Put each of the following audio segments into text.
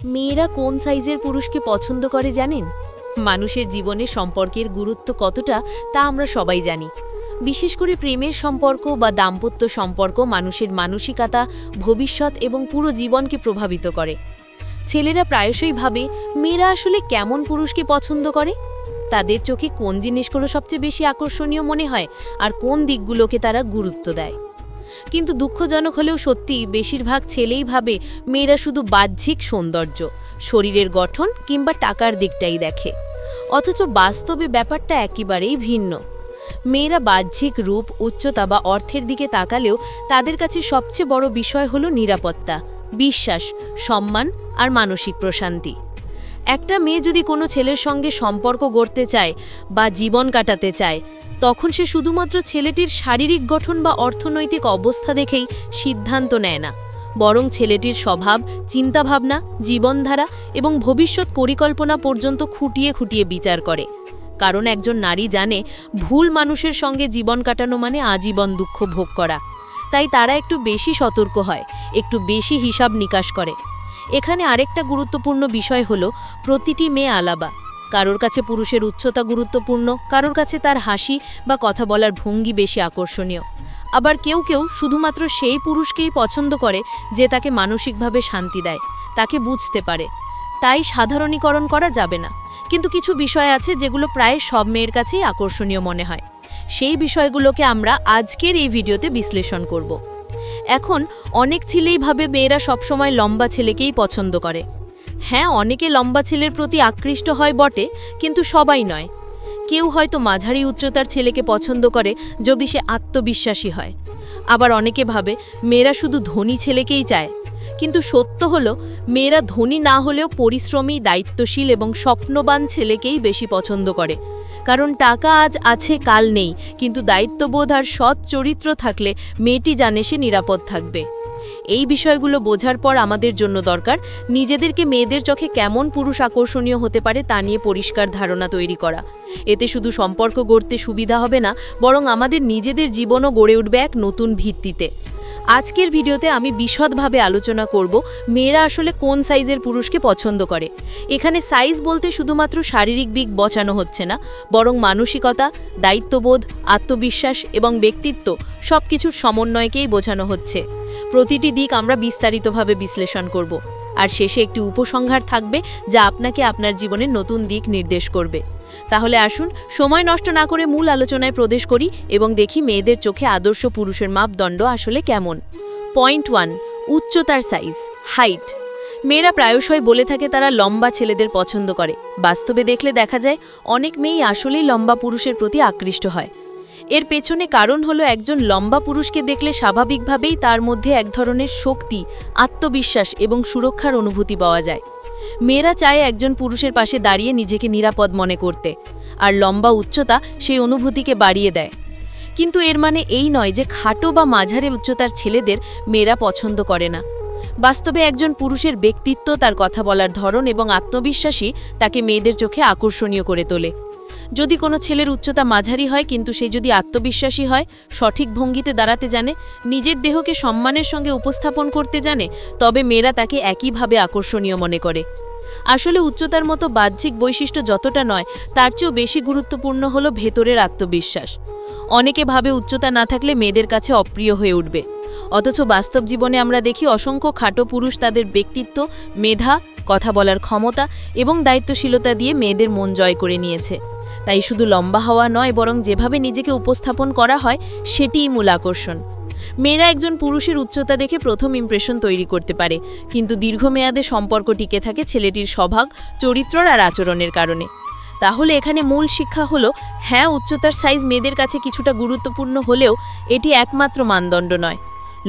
মেয়েরা কোন সাইজের পুরুষকে পছন্দ করে জানেন? মানুষের জীবনে সম্পর্কের গুরুত্ব কতটা তা আমরা সবাই জানি। বিশেষ করে প্রেমের সম্পর্ক বা দাম্পত্য সম্পর্ক মানুষের মানসিকতা, ভবিষ্যৎ এবং পুরো জীবনকে প্রভাবিত করে। ছেলেরা প্রায়শই ভাবে মেয়েরা আসলে কেমন পুরুষকে পছন্দ করে, তাদের চোখে কোন জিনিসগুলো সবচেয়ে বেশি আকর্ষণীয় মনে হয় আর কোন দিকগুলোকে তারা গুরুত্ব দেয়। কিন্তু দুঃখজনক হলেও সত্যি, বেশিরভাগ ছেলেই ভাবে মেয়েরা শুধু বাহ্যিক সৌন্দর্য, শরীরের গঠন কিংবা টাকার দিকটাই দেখে, অথচ বাস্তবে ব্যাপারটা একেবারেই ভিন্ন। মেয়েরা বাহ্যিক রূপ, উচ্চতা বা অর্থের দিকে তাকালেও তাদের কাছে সবচেয়ে বড় বিষয় হলো নিরাপত্তা, বিশ্বাস, সম্মান আর মানসিক প্রশান্তি। একটা মেয়ে যদি কোনো ছেলের সঙ্গে সম্পর্ক গড়তে চায় বা জীবন কাটাতে চায়, তখন সে শুধুমাত্র ছেলেটির শারীরিক গঠন বা অর্থনৈতিক অবস্থা দেখেই সিদ্ধান্ত নেয় না, বরং ছেলেটির স্বভাব, চিন্তাভাবনা, জীবনধারা এবং ভবিষ্যৎ পরিকল্পনা পর্যন্ত খুঁটিয়ে খুঁটিয়ে বিচার করে। কারণ একজন নারী জানে, ভুল মানুষের সঙ্গে জীবন কাটানো মানে আজীবন দুঃখ ভোগ করা। তাই তারা একটু বেশি সতর্ক হয়, একটু বেশি হিসাব নিকাশ করে। এখানে আরেকটা গুরুত্বপূর্ণ বিষয় হলো, প্রতিটি মেয়ে আলাদা। কারোর কাছে পুরুষের উচ্চতা গুরুত্বপূর্ণ, কারোর কাছে তার হাসি বা কথা বলার ভঙ্গি বেশি আকর্ষণীয়। আবার কেউ কেউ শুধুমাত্র সেই পুরুষকেই পছন্দ করে যে তাকে মানসিকভাবে শান্তি দেয়, তাকে বুঝতে পারে। তাই সাধারণীকরণ করা যাবে না, কিন্তু কিছু বিষয় আছে যেগুলো প্রায় সব মেয়ের কাছেই আকর্ষণীয় মনে হয়। সেই বিষয়গুলোকে আমরা আজকের এই ভিডিওতে বিশ্লেষণ করব। এখন অনেক ছেলেই ভাবে মেয়েরা সবসময় লম্বা ছেলেকেই পছন্দ করে। হ্যাঁ, অনেকে লম্বা ছেলের প্রতি আকৃষ্ট হয় বটে, কিন্তু সবাই নয়। কেউ হয়তো মাঝারি উচ্চতার ছেলেকে পছন্দ করে যদি সে আত্মবিশ্বাসী হয়। আবার অনেকে ভাবে মেয়েরা শুধু ধনী ছেলেকেই চায়। কিন্তু সত্য হলো, মেয়েরা ধনী না হলেও পরিশ্রমী, দায়িত্বশীল এবং স্বপ্নবান ছেলেকেই বেশি পছন্দ করে। কারণ টাকা আজ আছে, কাল নেই, কিন্তু দায়িত্ববোধ আর সৎ চরিত্র থাকলে মেয়েটি জানে সে নিরাপদ থাকবে। এই বিষয়গুলো বোঝার পর আমাদের জন্য দরকার নিজেদেরকে মেয়েদের চোখে কেমন পুরুষ আকর্ষণীয় হতে পারে তা নিয়ে পরিষ্কার ধারণা তৈরি করা। এতে শুধু সম্পর্ক গড়তে সুবিধা হবে না, বরং আমাদের নিজেদের জীবনও গড়ে উঠবে এক নতুন ভিত্তিতে। আজকের ভিডিওতে আমি বিশদভাবে আলোচনা করব মেয়েরা আসলে কোন সাইজের পুরুষকে পছন্দ করে। এখানে সাইজ বলতে শুধুমাত্র শারীরিক দিক বোঝানো হচ্ছে না, বরং মানসিকতা, দায়িত্ববোধ, আত্মবিশ্বাস এবং ব্যক্তিত্ব সবকিছুর সমন্বয়কেই বোঝানো হচ্ছে। প্রতিটি দিক আমরা বিস্তারিতভাবে বিশ্লেষণ করব, আর শেষে একটি উপসংহার থাকবে যা আপনাকে আপনার জীবনের নতুন দিক নির্দেশ করবে। তাহলে আসুন সময় নষ্ট না করে মূল আলোচনায় প্রবেশ করি এবং দেখি মেয়েদের চোখে আদর্শ পুরুষের মাপদণ্ড আসলে কেমন। পয়েন্ট 1, উচ্চতার সাইজ, হাইট। মেয়েরা প্রায়শই বলে থাকে তারা লম্বা ছেলেদের পছন্দ করে। বাস্তবে দেখলে দেখা যায় অনেক মেয়েই আসলেই লম্বা পুরুষের প্রতি আকৃষ্ট হয়। এর পেছনে কারণ হলো, একজন লম্বা পুরুষকে দেখলে স্বাভাবিকভাবেই তার মধ্যে এক ধরনের শক্তি, আত্মবিশ্বাস এবং সুরক্ষার অনুভূতি পাওয়া যায়। মেয়েরা চায় একজন পুরুষের পাশে দাঁড়িয়ে নিজেকে নিরাপদ মনে করতে, আর লম্বা উচ্চতা সেই অনুভূতিকে বাড়িয়ে দেয়। কিন্তু এর মানে এই নয় যে খাটো বা মাঝারি উচ্চতার ছেলেদের মেয়েরা পছন্দ করে না। বাস্তবে একজন পুরুষের ব্যক্তিত্ব, তার কথা বলার ধরন এবং আত্মবিশ্বাসী তাকে মেয়েদের চোখে আকর্ষণীয় করে তোলে। যদি কোনো ছেলের উচ্চতা মাঝারি হয় কিন্তু সে যদি আত্মবিশ্বাসী হয়, সঠিক ভঙ্গিতে দাঁড়াতে জানে, নিজের দেহকে সম্মানের সঙ্গে উপস্থাপন করতে জানে, তবে মেয়েরা তাকে একইভাবে আকর্ষণীয় মনে করে। আসলে উচ্চতার মতো বাহ্যিক বৈশিষ্ট্য যতটা নয়, তার চেয়েও বেশি গুরুত্বপূর্ণ হলো ভেতরের আত্মবিশ্বাস। অনেকে ভাবে উচ্চতা না থাকলে মেয়েদের কাছে অপ্রিয় হয়ে উঠবে, অথচ বাস্তব জীবনে আমরা দেখি অসংখ্য খাটো পুরুষ তাদের ব্যক্তিত্ব, মেধা, কথা বলার ক্ষমতা এবং দায়িত্বশীলতা দিয়ে মেয়েদের মন জয় করে নিয়েছে। তাই শুধু লম্বা হওয়া নয়, বরং যেভাবে নিজেকে উপস্থাপন করা হয় সেটিই মূল আকর্ষণ। মেয়েরা একজন পুরুষের উচ্চতা দেখে প্রথম ইমপ্রেশন তৈরি করতে পারে, কিন্তু দীর্ঘমেয়াদে সম্পর্ক টিকে থাকে ছেলেটির স্বভাব, চরিত্র আর আচরণের কারণে। তাহলে এখানে মূল শিক্ষা হলো, হ্যাঁ, উচ্চতার সাইজ মেয়েদের কাছে কিছুটা গুরুত্বপূর্ণ হলেও এটি একমাত্র মানদণ্ড নয়।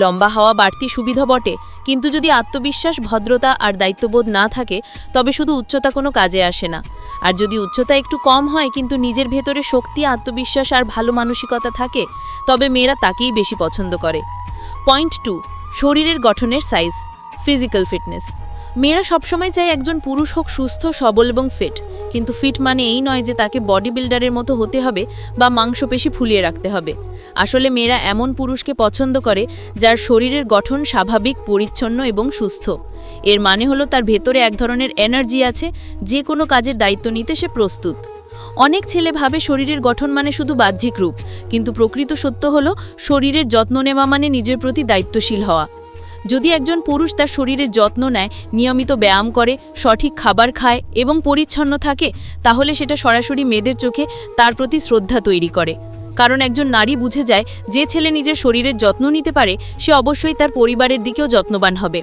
লম্বা হওয়া বাড়তি সুবিধা বটে, কিন্তু যদি আত্মবিশ্বাস, ভদ্রতা আর দায়িত্ববোধ না থাকে তবে শুধু উচ্চতা কোনো কাজে আসে না। আর যদি উচ্চতা একটু কম হয় কিন্তু নিজের ভেতরে শক্তি, আত্মবিশ্বাস আর ভালো মানসিকতা থাকে, তবে মেয়েরা তাকেই বেশি পছন্দ করে। পয়েন্ট 2, শরীরের গঠনের সাইজ, ফিজিক্যাল ফিটনেস। মেয়েরা সবসময় চায় একজন পুরুষ হোক সুস্থ, সবল এবং ফিট, কিন্তু ফিট মানে এই নয় যে তাকে বডি বিল্ডারের মতো হতে হবে বা মাংসপেশি ফুলিয়ে রাখতে হবে। আসলে মেয়েরা এমন পুরুষকে পছন্দ করে যার শরীরের গঠন স্বাভাবিক, পরিচ্ছন্ন এবং সুস্থ। এর মানে হলো তার ভেতরে এক ধরনের এনার্জি আছে, যে কোনো কাজের দায়িত্ব নিতে সে প্রস্তুত। অনেক ছেলে ভাবে শরীরের গঠন মানে শুধু বাহ্যিক রূপ, কিন্তু প্রকৃত সত্য হলো শরীরের যত্ন নেওয়া মানে নিজের প্রতি দায়িত্বশীল হওয়া। যদি একজন পুরুষ তার শরীরের যত্ন নেয়, নিয়মিত ব্যায়াম করে, সঠিক খাবার খায় এবং পরিচ্ছন্ন থাকে, তাহলে সেটা সরাসরি মেয়েদের চোখে তার প্রতি শ্রদ্ধা তৈরি করে। কারণ একজন নারী বুঝে যায় যে ছেলে নিজের শরীরের যত্ন নিতে পারে সে অবশ্যই তার পরিবারের দিকেও যত্নবান হবে।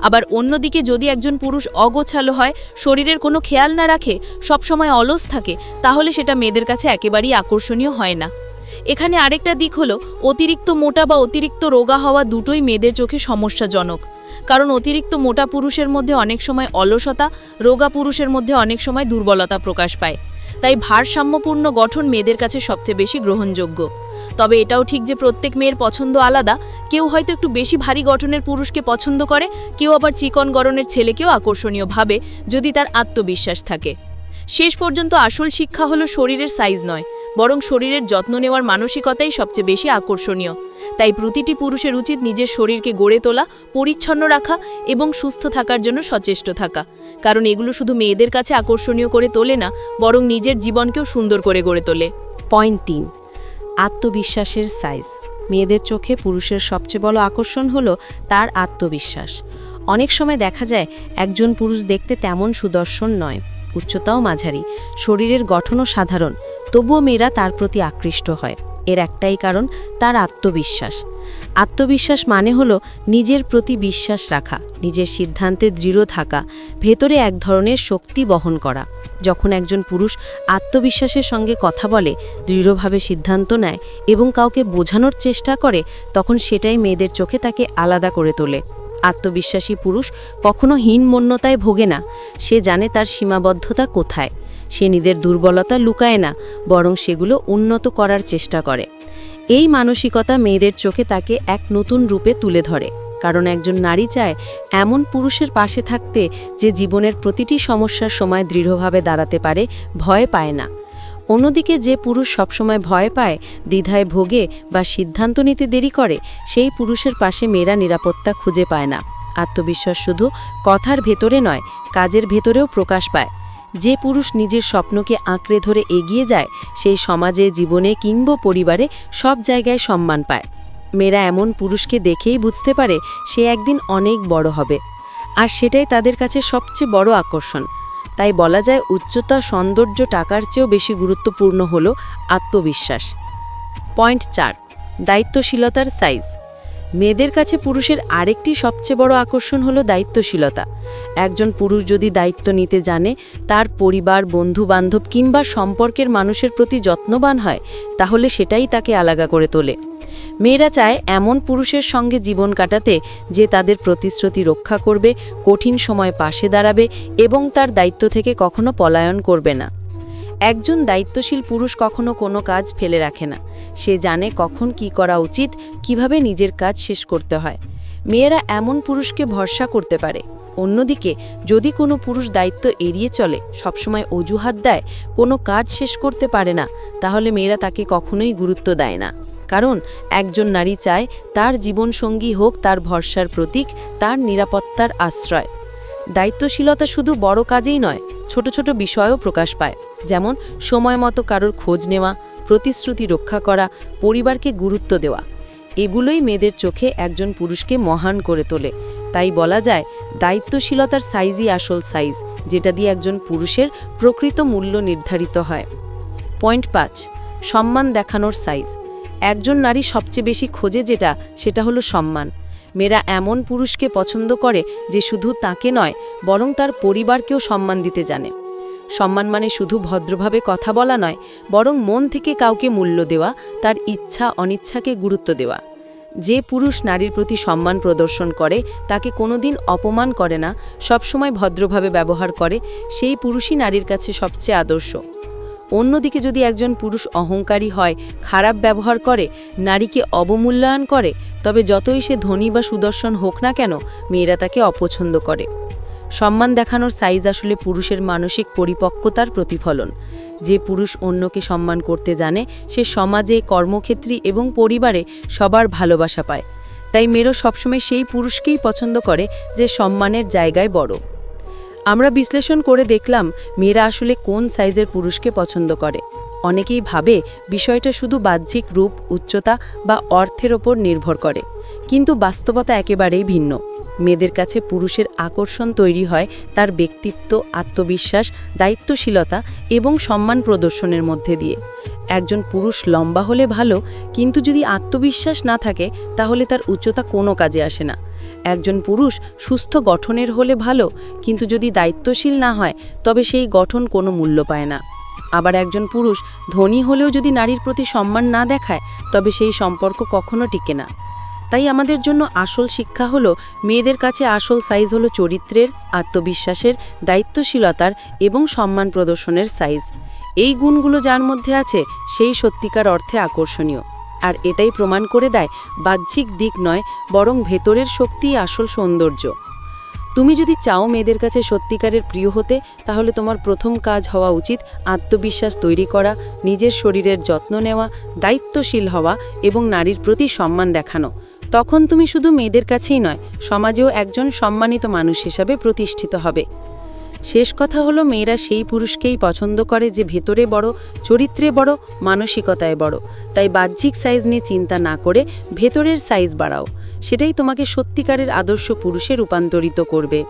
আবার অন্যদিকে যদি একজন পুরুষ অগোছালো হয়, শরীরের কোনো খেয়াল না রাখে, সবসময় অলস থাকে, তাহলে সেটা মেয়েদের কাছে একেবারেই আকর্ষণীয় হয় না। এখানে আরেকটা দিক হলো অতিরিক্ত মোটা বা অতিরিক্ত রোগা হওয়া দুটোই মেয়েদের চোখে সমস্যাজনক। কারণ অতিরিক্ত মোটা পুরুষের মধ্যে অনেক সময় অলসতা, রোগা পুরুষের মধ্যে অনেক সময় দুর্বলতা প্রকাশ পায়। তাই ভারসাম্যপূর্ণ গঠন মেয়েদের কাছে সবচেয়ে বেশি গ্রহণযোগ্য। তবে এটাও ঠিক যে প্রত্যেক মেয়ের পছন্দ আলাদা। কেউ হয়তো একটু বেশি ভারী গঠনের পুরুষকে পছন্দ করে, কেউ আবার চিকন গড়নের ছেলেকেও আকর্ষণীয় ভাবে যদি তার আত্মবিশ্বাস থাকে। শেষ পর্যন্ত আসল শিক্ষা হলো শরীরের সাইজ নয়, বরং শরীরের যত্ন নেওয়ার মানসিকতাই সবচেয়ে বেশি আকর্ষণীয়। তাই প্রতিটি পুরুষের উচিত নিজের শরীরকে গড়ে তোলা, পরিচ্ছন্ন রাখা এবং সুস্থ থাকার জন্য সচেষ্ট থাকা। কারণ এগুলো শুধু মেয়েদের কাছে আকর্ষণীয় করে তোলে না, বরং নিজের জীবনকেও সুন্দর করে গড়ে তোলে। পয়েন্ট 3, আত্মবিশ্বাসের সাইজ। মেয়েদের চোখে পুরুষের সবচেয়ে বড় আকর্ষণ হলো তার আত্মবিশ্বাস। অনেক সময় দেখা যায় একজন পুরুষ দেখতে তেমন সুদর্শন নয়, উচ্চতাও মাঝারি, শরীরের গঠনও সাধারণ, তবুও মেয়েরা তার প্রতি আকৃষ্ট হয়। এর একটাই কারণ, তার আত্মবিশ্বাস। আত্মবিশ্বাস মানে হলো নিজের প্রতি বিশ্বাস রাখা, নিজের সিদ্ধান্তে দৃঢ় থাকা, ভেতরে এক ধরনের শক্তি বহন করা। যখন একজন পুরুষ আত্মবিশ্বাসের সঙ্গে কথা বলে, দৃঢ়ভাবে সিদ্ধান্ত নেয় এবং কাউকে বোঝানোর চেষ্টা করে, তখন সেটাই মেয়েদের চোখে তাকে আলাদা করে তোলে। আত্মবিশ্বাসী পুরুষ কখনো হীনমন্যতায় ভোগে না, সে জানে তার সীমাবদ্ধতা কোথায়। সে নিজের দুর্বলতা লুকায় না, বরং সেগুলো উন্নত করার চেষ্টা করে। এই মানসিকতা মেয়েদের চোখে তাকে এক নতুন রূপে তুলে ধরে। কারণ একজন নারী চায় এমন পুরুষের পাশে থাকতে যে জীবনের প্রতিটি সমস্যার সময় দৃঢ়ভাবে দাঁড়াতে পারে, ভয় পায় না। অন্যদিকে যে পুরুষ সবসময় ভয় পায়, দ্বিধায় ভোগে বা সিদ্ধান্ত নিতে দেরি করে, সেই পুরুষের পাশে মেয়েরা নিরাপত্তা খুঁজে পায় না। আত্মবিশ্বাস শুধু কথার ভেতরে নয়, কাজের ভেতরেও প্রকাশ পায়। যে পুরুষ নিজের স্বপ্নকে আঁকড়ে ধরে এগিয়ে যায়, সেই সমাজে, জীবনে কিংবা পরিবারে সব জায়গায় সম্মান পায়। মেয়েরা এমন পুরুষকে দেখেই বুঝতে পারে সে একদিন অনেক বড় হবে, আর সেটাই তাদের কাছে সবচেয়ে বড় আকর্ষণ। তাই বলা যায় উচ্চতা, সৌন্দর্য, টাকার চেয়েও বেশি গুরুত্বপূর্ণ হলো আত্মবিশ্বাস। পয়েন্ট 4, দায়িত্বশীলতার সাইজ। মেয়েদের কাছে পুরুষের আরেকটি সবচেয়ে বড় আকর্ষণ হলো দায়িত্বশীলতা। একজন পুরুষ যদি দায়িত্ব নিতে জানে, তার পরিবার, বন্ধু-বান্ধব কিংবা সম্পর্কের মানুষের প্রতি যত্নবান হয়, তাহলে সেটাই তাকে আলাদা করে তোলে। মেয়েরা চায় এমন পুরুষের সঙ্গে জীবন কাটাতে যে তাদের প্রতিশ্রুতি রক্ষা করবে, কঠিন সময় পাশে দাঁড়াবে এবং তার দায়িত্ব থেকে কখনো পলায়ন করবে না। একজন দায়িত্বশীল পুরুষ কখনো কোনো কাজ ফেলে রাখে না। সে জানে কখন কি করা উচিত, কিভাবে নিজের কাজ শেষ করতে হয়। মেয়েরা এমন পুরুষকে ভরসা করতে পারে। অন্যদিকে যদি কোনো পুরুষ দায়িত্ব এড়িয়ে চলে, সবসময় অজুহাত দেয়, কোনো কাজ শেষ করতে পারে না, তাহলে মেয়েরা তাকে কখনোই গুরুত্ব দেয় না। কারণ একজন নারী চায় তার জীবনসঙ্গী হোক তার ভরসার প্রতীক, তার নিরাপত্তার আশ্রয়। দায়িত্বশীলতা শুধু বড় কাজেই নয়, ছোট ছোট বিষয়েও প্রকাশ পায়। যেমন সময় মতো কারোর খোঁজ নেওয়া, প্রতিশ্রুতি রক্ষা করা, পরিবারকে গুরুত্ব দেওয়া। এগুলোই মেয়েদের চোখে একজন পুরুষকে মহান করে তোলে। তাই বলা যায় দায়িত্বশীলতার সাইজই আসল সাইজ, যেটা দিয়ে একজন পুরুষের প্রকৃত মূল্য নির্ধারিত হয়। পয়েন্ট 5, সম্মান দেখানোর সাইজ। একজন নারী সবচেয়ে বেশি খোঁজে সেটা হলো সম্মান। মেয়েরা এমন পুরুষকে পছন্দ করে যে শুধু তাকে নয়, বরং তার পরিবারকেও সম্মান দিতে জানে। সম্মান মানে শুধু ভদ্রভাবে কথা বলা নয়, বরং মন থেকে কাউকে মূল্য দেওয়া, তার ইচ্ছা অনিচ্ছাকে গুরুত্ব দেওয়া। যে পুরুষ নারীর প্রতি সম্মান প্রদর্শন করে, তাকে কোনোদিন অপমান করে না, সবসময় ভদ্রভাবে ব্যবহার করে, সেই পুরুষই নারীর কাছে সবচেয়ে আদর্শ। অন্যদিকে যদি একজন পুরুষ অহংকারী হয়, খারাপ ব্যবহার করে, নারীকে অবমূল্যায়ন করে, তবে যতই সে ধনী বা সুদর্শন হোক না কেন, মেয়েরা তাকে অপছন্দ করে। সম্মান দেখানোর সাইজ আসলে পুরুষের মানসিক পরিপক্কতার প্রতিফলন। যে পুরুষ অন্যকে সম্মান করতে জানে সে সমাজে, কর্মক্ষেত্রে এবং পরিবারে সবার ভালোবাসা পায়। তাই মেয়েরা সবসময় সেই পুরুষকেই পছন্দ করে যে সম্মানের জায়গায় বড়। আমরা বিশ্লেষণ করে দেখলাম মেয়েরা আসলে কোন সাইজের পুরুষকে পছন্দ করে। অনেকেই ভাবে বিষয়টা শুধু বাহ্যিক রূপ, উচ্চতা বা অর্থের ওপর নির্ভর করে, কিন্তু বাস্তবতা একেবারেই ভিন্ন। মেয়েদের কাছে পুরুষের আকর্ষণ তৈরি হয় তার ব্যক্তিত্ব, আত্মবিশ্বাস, দায়িত্বশীলতা এবং সম্মান প্রদর্শনের মধ্যে দিয়ে। একজন পুরুষ লম্বা হলে ভালো, কিন্তু যদি আত্মবিশ্বাস না থাকে তাহলে তার উচ্চতা কোনো কাজে আসে না। একজন পুরুষ সুস্থ গঠনের হলে ভালো, কিন্তু যদি দায়িত্বশীল না হয় তবে সেই গঠন কোনো মূল্য পায় না। আবার একজন পুরুষ ধনী হলেও যদি নারীর প্রতি সম্মান না দেখায় তবে সেই সম্পর্ক কখনো টিকে না। তাই আমাদের জন্য আসল শিক্ষা হলো মেয়েদের কাছে আসল সাইজ হলো চরিত্রের, আত্মবিশ্বাসের, দায়িত্বশীলতার এবং সম্মান প্রদর্শনের সাইজ। এই গুণগুলো যার মধ্যে আছে সেই সত্যিকার অর্থে আকর্ষণীয়। আর এটাই প্রমাণ করে দেয় বাহ্যিক দিক নয়, বরং ভেতরের শক্তিই আসল সৌন্দর্য। তুমি যদি চাও মেয়েদের কাছে সত্যিকারের প্রিয় হতে, তাহলে তোমার প্রথম কাজ হওয়া উচিত আত্মবিশ্বাস তৈরি করা, নিজের শরীরের যত্ন নেওয়া, দায়িত্বশীল হওয়া এবং নারীর প্রতি সম্মান দেখানো। তখন তুমি শুধু মেয়েদের কাছেই নয়, সমাজেও একজন সম্মানিত মানুষ হিসাবে প্রতিষ্ঠিত হবে। শেষ কথা হলো মেয়েরা সেই পুরুষকেই পছন্দ করে যে ভেতরে বড়, চরিত্রে বড়, মানসিকতায় বড়। তাই বাহ্যিক সাইজ নিয়ে চিন্তা না করে ভেতরের সাইজ বাড়াও। সেটাই তোমাকে সত্যিকারের আদর্শ পুরুষে রূপান্তরিত করবে।